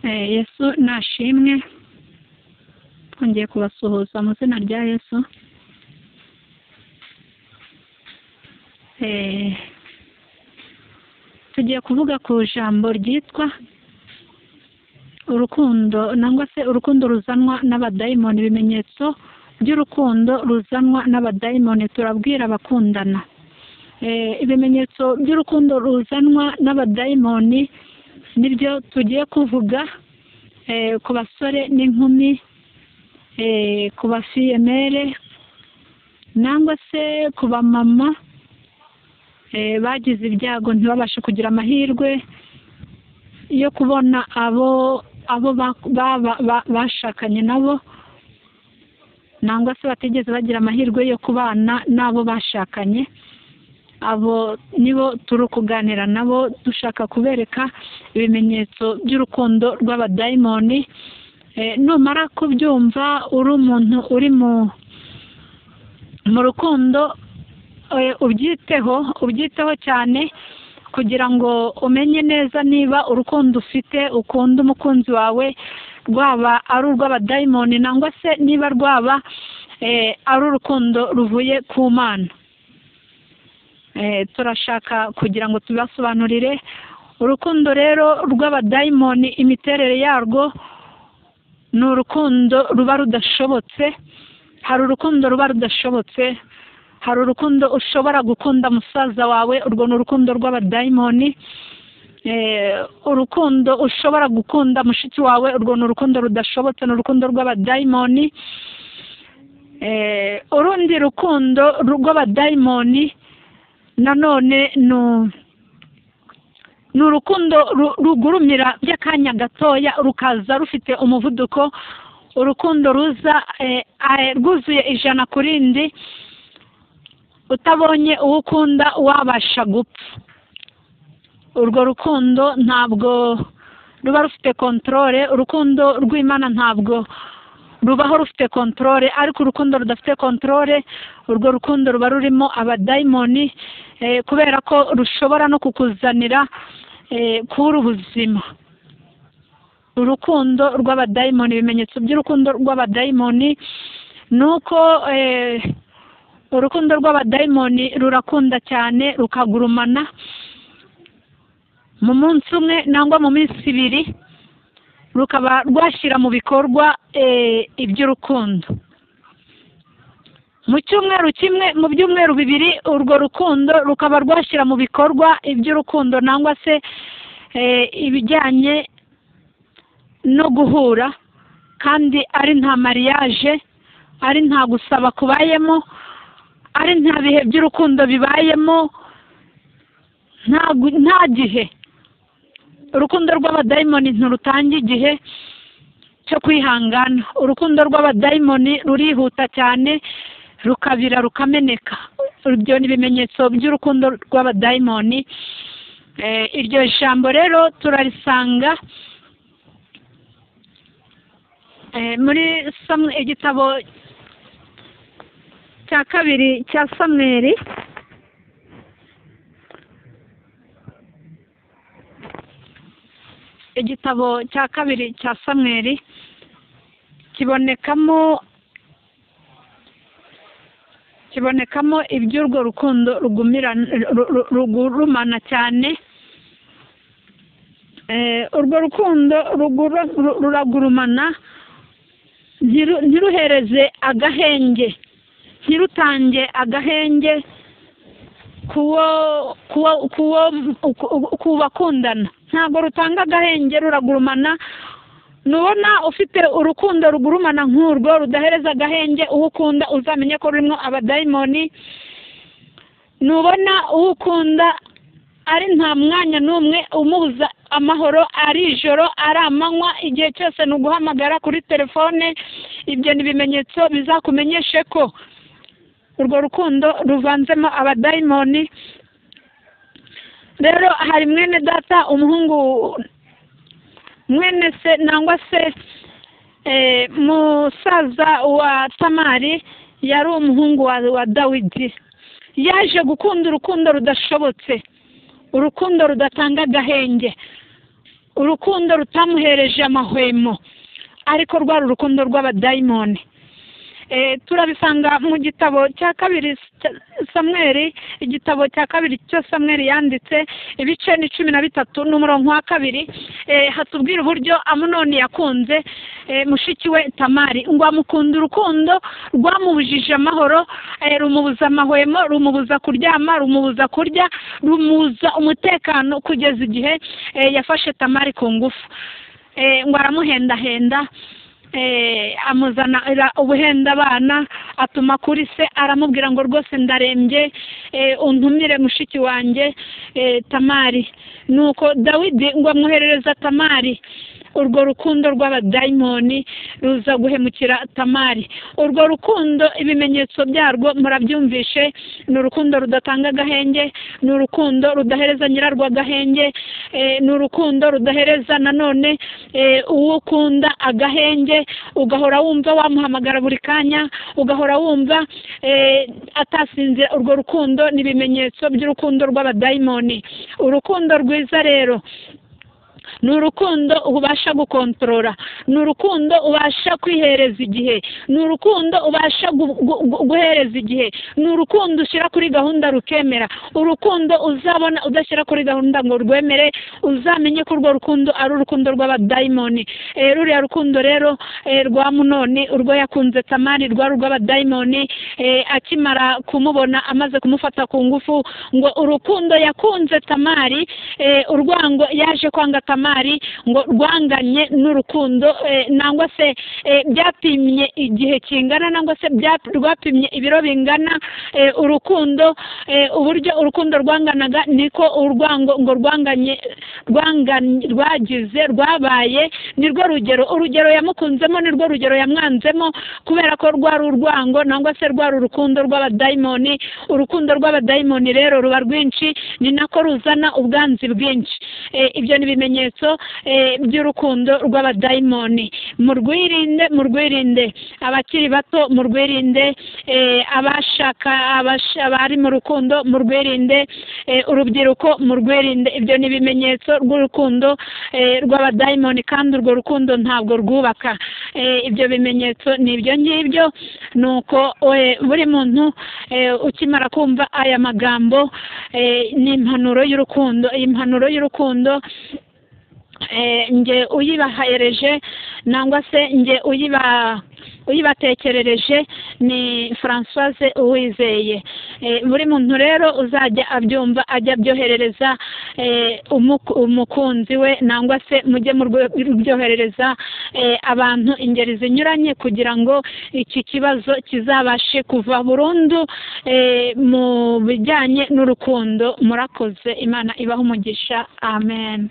Yesu nashimwe, twongeye kubasuhuza mu izina rya Yesu. Tugiye kuvuga ku ijambo ryitwa urukundo, nangwa se urukundo ruzanwa n'abadayimoni, ibimenyetso by'urukundo ruzanwa n'abadayimoni. Turabwira abakundana ibimenyetso by'urukundo ruzanwa n'abadayimoni, nibyo tugiye kuvuga ku basore n'inkumi, ku bafiyemere nangwa se ku bamama bagize ibyago ntibabashe kugira amahirwe yo kubona abo bashakanye nabo, nangwa se batigeze bagira amahirwe yo kubana n'abo bashakanye. Abo nibo turi kuganira nabo, dushaka kubereka ibimenyetso by'urukundo rw'abadayimoni. Numara kubyumva uri umuntu uri mu rukundo, ubyiteho cyane kugira ngo umenye neza niba urukundo ufite ukunda umukunzi wawe rwaba ari urw'abadayimoni nangwa se niba rwaba ari urukundo ruvuye ku Mana. Turashaka kugira ngo tubasobanurire urukundo rero rw'abadayimoni. Imiterere yarwo ni urukundo ruba rudashobotse. Hari urukundo ruba rudashobotse, hari urukundo ushobora gukunda musaza wawe, urwo ni urukundo rw'abadayimoni. Urukundo ushobora gukunda mushiki wawe, urwo ni urukundo rudashobotse, ni urukundo rw'abadayimoni. Urundi rukundo rw'abadayimoni nanone ni urukundo rugurumira by'akanya gatoya rukaza rufite umuvuduko, urukundo ruza rwuzuye ijana ku rindi, utabonye uwo ukunda wabasha gupfa. Urwo rukundo ntabwo ruba rufite kontorore. Urukundo rw'Imana ntabwo rubaho rufite kontorore, ariko urukundo rudafite kontorore, urwo rukundo ruba rurimo abadayimoni, kubera ko rushobora no kukuzanira kubura ubuzima. Urukundo rw'abadayimoni, ibimenyetso by'urukundo rw'abadayimoni ni uko urukundo rw'abadayimoni rurakunda cyane, rukagurumana mu munsi umwe nangwa mu minsi ibiri, rukaba rwashyira mu bikorwa iby'urukundo. Mu cyumweru kimwe, mu byumweru bibiri, urwo rukundo rukaba rwashyira mu bikorwa iby'urukundo nangwa se ibijyanye no guhura, kandi ari nta mariage, ari nta gusaba kubayemo, ari nta bihe by'urukundo bibayemo, nta gihe. Urukundo rw'abadayimoni ntirutanga igihe cyo kwihangana. Urukundo rw'abadayimoni rurihuta cyane, rukabira rukameneka. Ibyo ni ibimenyetso by'urukundo rw'abadayimoni. Iryo jambo rero turarisanga muri igitabo cya kabiri cya Samweli, igitabo cya kabiri cya Samweli kibonekamo iby'urwo rukundo rugurumana cyane. Urwo rukundo ruragurumana, ntiruhereze agahenge, ntirutange agahenge ku bakundana. Ntabwo rutanga agahenge, ruragurumana. Nubona ufite urukundo rugurumana nk'urwo rudahereza agahenge uwo ukunda, uzamenye ko rurimo abadayimoni. Nubona uwo ukunda ari nta mwanya n'umwe umubuza amahoro, ari ijoro ari amanywa, igihe cyose ni uguhamagara kuri telefone, ibyo ni ibimenyetso bizakumenyeshe ko urwo rukundo ruvanzemo abadayimoni. Rero hari mwene data, umuhungu, mwene se nangwa se musaza wa Tamari, yari umuhungu wa Dawidi. Yaje gukunda urukundo rudashobotse, urukundo rudatanga agahenge, urukundo rutamuhereje amahwemo, ariko rwari urukundo rw'abadayimoni. Turabisanga mu gitabo cya kabiri Samweli, igitabo cya kabiri cyo Samweli yanditse, ibice ni 13 n'umurongo wa 2, hatubwira uburyo Amunoni yakunze mushiki we Tamari, ngo amukunda urukundo rwamubujije amahoro, rumubuza amahwemo, rumubuza kuryama, rumubuza kurya, rumubuza umutekano, kugeza igihe yafashe Tamari ku ngufu. Ngo aramuhendahenda, amuzanira ubuhenda abana, atuma kuri se, aramubwira ngo rwose ndarembye, untumire mushiki wanjye Tamari. Nuko Dawidi ngo amwoherereza Tamari. Urwo rukundo rw'abadayimoni ruza guhemukira Tamari. Urwo rukundo ibimenyetso byarwo murabyumvishe, ni urukundo rudatanga agahenge, ni urukundo rudahereza nyirarwo agahenge, ni urukundo rudahereza nanone uwo ukunda agahenge, ugahora wumva wamuhamagara buri kanya, ugahora wumva atasinzira. Urwo rukundo ni ibimenyetso by'urukundo rw'abadayimoni. Urukundo rwiza rero ni urukundo ubasha gukontorora, ni urukundo ubasha kwihereza igihe, ni urukundo ubasha guhereza igihe, ni urukundo ushyira kuri gahunda rukemera. Urukundo uzabona udashyira kuri gahunda ngo rwemere, uzamenye ko urwo rukundo ari urukundo rw'abadayimoni. Ruriya rukundo rero rwa Amunoni, urwo yakunze Tamari, rwari urw'abadayimoni. Akimara kumubona amaze kumufata ku ngufu, ngo urukundo yakunze Tamari, urwango yaje kwanga Tamari, ngo rwanganye n'urukundo, nangwa se byapimye igihe kingana, nangwa se rwapimye ibiro bingana. Urukundo, uburyo urukundo rwanganaga niko urwango ngo rwabaye nirwo urugero yamukunzemo, nirwo rugero yamwanzemo, kubera ko rwari urwango, nangwa se rwari urukundo rw'abadayimoni. Urukundo rw'abadayimoni rero ruba rwinshi, ni nako ruzana ubwanzi bwinshi. Ibyo ni ibimenyetso by'urukundo rw'abadayimoni. Murwirinde abakiri bato, murwirinde abari mu rukundo, murwirinde urubyiruko, murwirinde. Ibyo ni ibimenyetso rw'urukundo rw'abadayimoni, kandi urwo rukundo ntabwo rwubaka. Ibyo bimenyetso ni ibyo ngibyo. Nuko buri muntu ukimara kumva aya magambo, ni impanuro y'urukundo. Iyi mpanuro y'urukundo nge uyibahereje, nangwa se nge uyibatekerereje ni Françoise Uwizeye. Buri muntu rero uzajya abyumva ajya abyoherereza umukunzi we, nangwa se mujye mubyoherereza abantu ingeri zinyuranye, kugira ngo iki kibazo kizabashe kuva burundu mu bijyanye n'urukundo. Murakoze, Imana ibahe umugisha. Amen.